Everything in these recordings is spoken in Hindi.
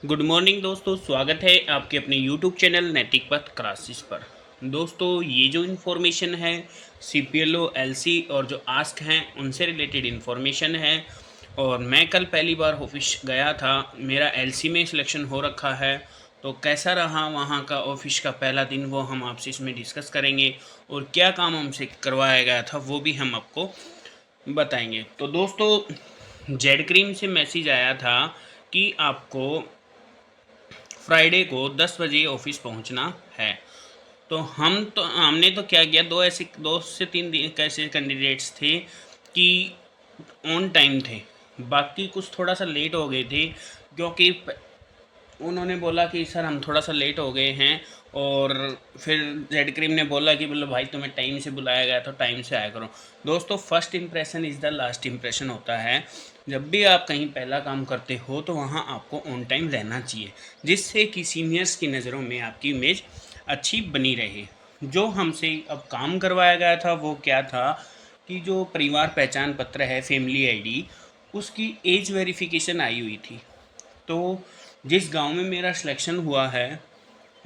गुड मॉर्निंग दोस्तों, स्वागत है आपके अपने यूट्यूब चैनल नैतिक पथ क्लासेस पर। दोस्तों, ये जो इन्फॉर्मेशन है सीपीएलओ एलसी और जो आस्क हैं उनसे रिलेटेड इन्फॉर्मेशन है। और मैं कल पहली बार ऑफिस गया था, मेरा एलसी में सिलेक्शन हो रखा है। तो कैसा रहा वहाँ का ऑफिस का पहला दिन, वो हम आपसे इसमें डिस्कस करेंगे। और क्या काम हमसे करवाया गया था वो भी हम आपको बताएंगे। तो दोस्तों, जेड क्रीम से मैसेज आया था कि आपको फ्राइडे को 10 बजे ऑफिस पहुंचना है। तो हमने तो क्या किया, दो से तीन दिन कैसे कैंडिडेट्स थे कि ऑन टाइम थे, बाकी कुछ थोड़ा सा लेट हो गए थे। क्योंकि उन्होंने बोला कि सर हम थोड़ा सा लेट हो गए हैं। और फिर जेड क्रीम ने बोला कि बोलो भाई तुम्हें टाइम से बुलाया गया तो टाइम से आया करो। दोस्तों, first impression is the last impression होता है। जब भी आप कहीं पहला काम करते हो तो वहाँ आपको ऑन टाइम रहना चाहिए, जिससे कि सीनियर्स की नज़रों में आपकी इमेज अच्छी बनी रहे। जो हमसे अब काम करवाया गया था वो क्या था कि जो परिवार पहचान पत्र है, फैमिली आईडी, उसकी एज वेरिफिकेशन आई हुई थी। तो जिस गांव में मेरा सिलेक्शन हुआ है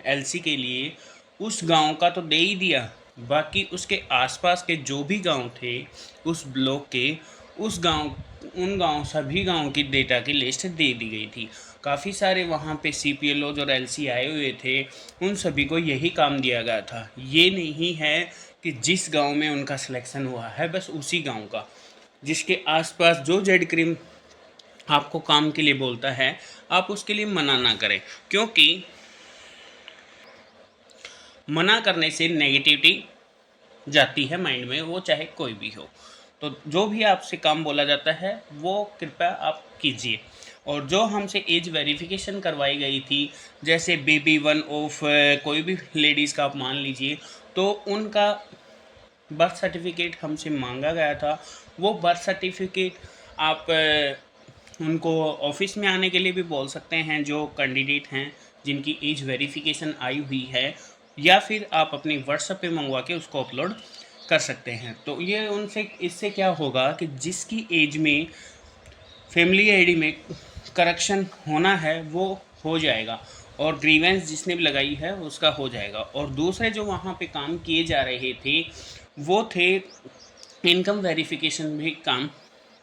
एलसी के लिए, उस गांव का तो दे ही दिया, बाकी उसके आसपास के जो भी गांव थे उस ब्लॉक के, उस गांव उन गांव सभी गांव की डेटा की लिस्ट दे दी गई थी। काफ़ी सारे वहाँ पे सीपीएलओ और एलसी आए हुए थे, उन सभी को यही काम दिया गया था। ये नहीं है कि जिस गांव में उनका सिलेक्शन हुआ है बस उसी गांव का, जिसके आसपास जो जेड क्रीम आपको काम के लिए बोलता है आप उसके लिए मना ना करें। क्योंकि मना करने से नेगेटिविटी जाती है माइंड में, वो चाहे कोई भी हो। तो जो भी आपसे काम बोला जाता है वो कृपया आप कीजिए। और जो हमसे एज वेरिफिकेशन करवाई गई थी, जैसे बेबी वन ऑफ कोई भी लेडीज़ का आप मान लीजिए, तो उनका बर्थ सर्टिफिकेट हमसे मांगा गया था। वो बर्थ सर्टिफिकेट आप उनको ऑफिस में आने के लिए भी बोल सकते हैं, जो कैंडिडेट हैं जिनकी एज वेरिफिकेशन आई हुई है, या फिर आप अपनी व्हाट्सएप पे मंगवा के उसको अपलोड कर सकते हैं। तो ये उनसे, इससे क्या होगा कि जिसकी एज में फैमिली आईडी में करेक्शन होना है वो हो जाएगा, और ग्रीवेंस जिसने भी लगाई है उसका हो जाएगा। और दूसरे जो वहाँ पे काम किए जा रहे थे वो थे इनकम वेरिफिकेशन भी काम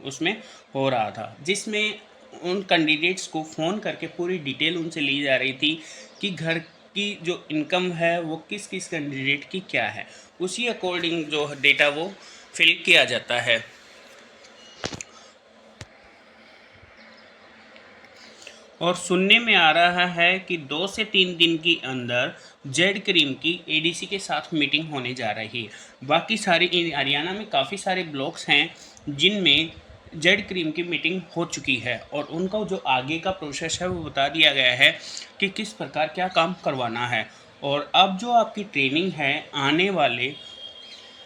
उसमें हो रहा था, जिसमें उन कैंडिडेट्स को फ़ोन करके पूरी डिटेल उनसे ली जा रही थी कि घर की जो इनकम है वो किस किस कैंडिडेट की क्या है। उसी अकॉर्डिंग जो डेटा वो फिल किया जाता है। और सुनने में आ रहा है कि 2 से 3 दिन के अंदर जेड क्रीम की एडीसी के साथ मीटिंग होने जा रही है। बाकी सारी हरियाणा में काफ़ी सारे ब्लॉक्स हैं जिनमें जेड क्रीम की मीटिंग हो चुकी है, और उनका जो आगे का प्रोसेस है वो बता दिया गया है कि किस प्रकार क्या काम करवाना है। और अब जो आपकी ट्रेनिंग है, आने वाले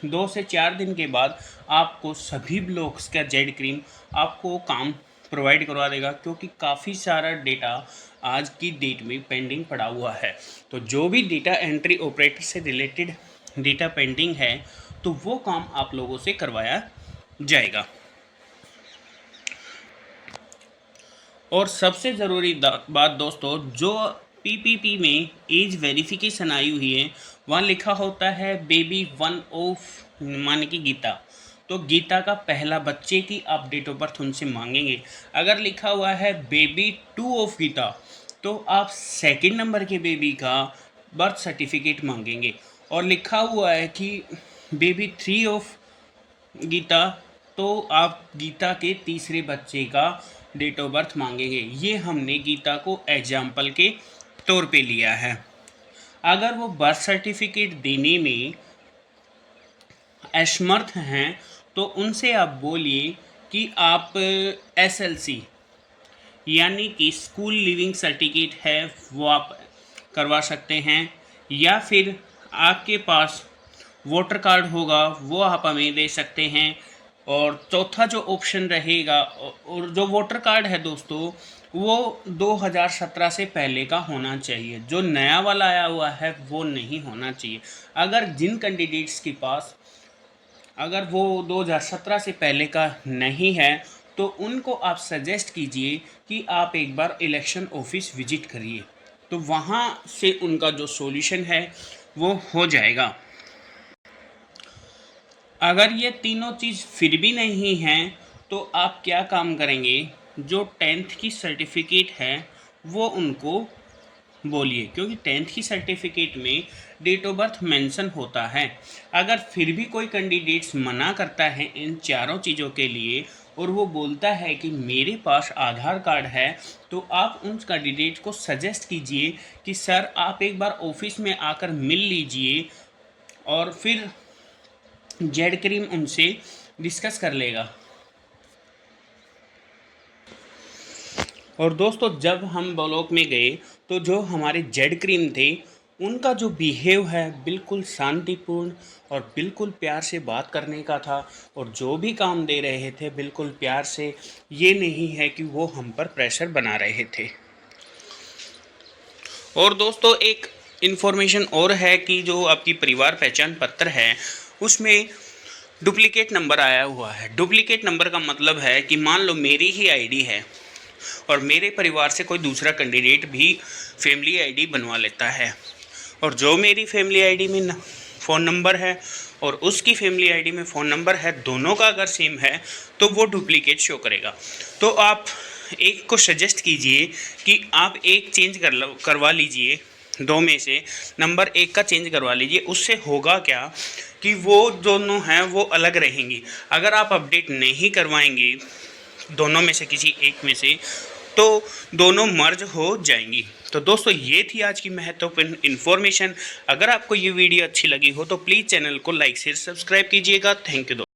2 से 4 दिन के बाद आपको सभी ब्लॉक्स का जेड क्रीम आपको काम प्रोवाइड करवा देगा, क्योंकि काफ़ी सारा डेटा आज की डेट में पेंडिंग पड़ा हुआ है। तो जो भी डेटा एंट्री ऑपरेटर से रिलेटेड डेटा पेंडिंग है तो वो काम आप लोगों से करवाया जाएगा। और सबसे ज़रूरी बात दोस्तों, जो पीपीपी में एज वेरिफिकेशन आई हुई है वहाँ लिखा होता है बेबी वन ऑफ मान की गीता। तो गीता का पहला बच्चे की आप डेट ऑफ बर्थ उनसे मांगेंगे। अगर लिखा हुआ है बेबी टू ऑफ गीता तो आप सेकंड नंबर के बेबी का बर्थ सर्टिफिकेट मांगेंगे। और लिखा हुआ है कि बेबी थ्री ऑफ गीता तो आप गीता के तीसरे बच्चे का डेट ऑफ बर्थ मांगेंगे। ये हमने गीता को एग्जाम्पल के तौर पे लिया है। अगर वो बर्थ सर्टिफिकेट देने में असमर्थ हैं तो उनसे आप बोलिए कि आप एसएलसी यानी कि स्कूल लिविंग सर्टिफिकेट है वो आप करवा सकते हैं, या फिर आपके पास वोटर कार्ड होगा वो आप हमें दे सकते हैं। और चौथा जो ऑप्शन रहेगा, और जो वोटर कार्ड है दोस्तों वो 2017 से पहले का होना चाहिए, जो नया वाला आया हुआ है वो नहीं होना चाहिए। अगर जिन कैंडिडेट्स के पास अगर वो 2017 से पहले का नहीं है तो उनको आप सजेस्ट कीजिए कि आप एक बार इलेक्शन ऑफिस विजिट करिए, तो वहाँ से उनका जो सॉल्यूशन है वो हो जाएगा। अगर ये तीनों चीज़ फिर भी नहीं हैं तो आप क्या काम करेंगे, जो 10th की सर्टिफिकेट है वो उनको बोलिए, क्योंकि 10th की सर्टिफिकेट में डेट ऑफ बर्थ मेंशन होता है। अगर फिर भी कोई कैंडिडेट्स मना करता है इन चारों चीज़ों के लिए और वो बोलता है कि मेरे पास आधार कार्ड है, तो आप उन कैंडिडेट को सजेस्ट कीजिए कि सर आप एक बार ऑफिस में आकर मिल लीजिए, और फिर जेड क्रीम उनसे डिस्कस कर लेगा। और दोस्तों जब हम ब्लॉक में गए तो जो हमारे जेड क्रीम थे उनका जो बिहेव है बिल्कुल शांतिपूर्ण और बिल्कुल प्यार से बात करने का था, और जो भी काम दे रहे थे बिल्कुल प्यार से, ये नहीं है कि वो हम पर प्रेशर बना रहे थे। और दोस्तों एक इन्फॉर्मेशन और है कि जो आपकी परिवार पहचान पत्र है उसमें डुप्लीकेट नंबर आया हुआ है। डुप्लीकेट नंबर का मतलब है कि मान लो मेरी ही आईडी है और मेरे परिवार से कोई दूसरा कैंडिडेट भी फैमिली आईडी बनवा लेता है, और जो मेरी फैमिली आईडी में फ़ोन नंबर है और उसकी फैमिली आईडी में फ़ोन नंबर है, दोनों का अगर सेम है तो वो डुप्लीकेट शो करेगा। तो आप एक को सजेस्ट कीजिए कि आप एक चेंज करवा लीजिए, दो में से नंबर एक का चेंज करवा लीजिए। उससे होगा क्या कि वो दोनों हैं वो अलग रहेंगी। अगर आप अपडेट नहीं करवाएंगे दोनों में से किसी एक में से, तो दोनों मर्ज हो जाएंगी। तो दोस्तों ये थी आज की महत्वपूर्ण इन्फॉर्मेशन। अगर आपको ये वीडियो अच्छी लगी हो तो प्लीज़ चैनल को लाइक शेयर सब्सक्राइब कीजिएगा। थैंक यू दोस्तों।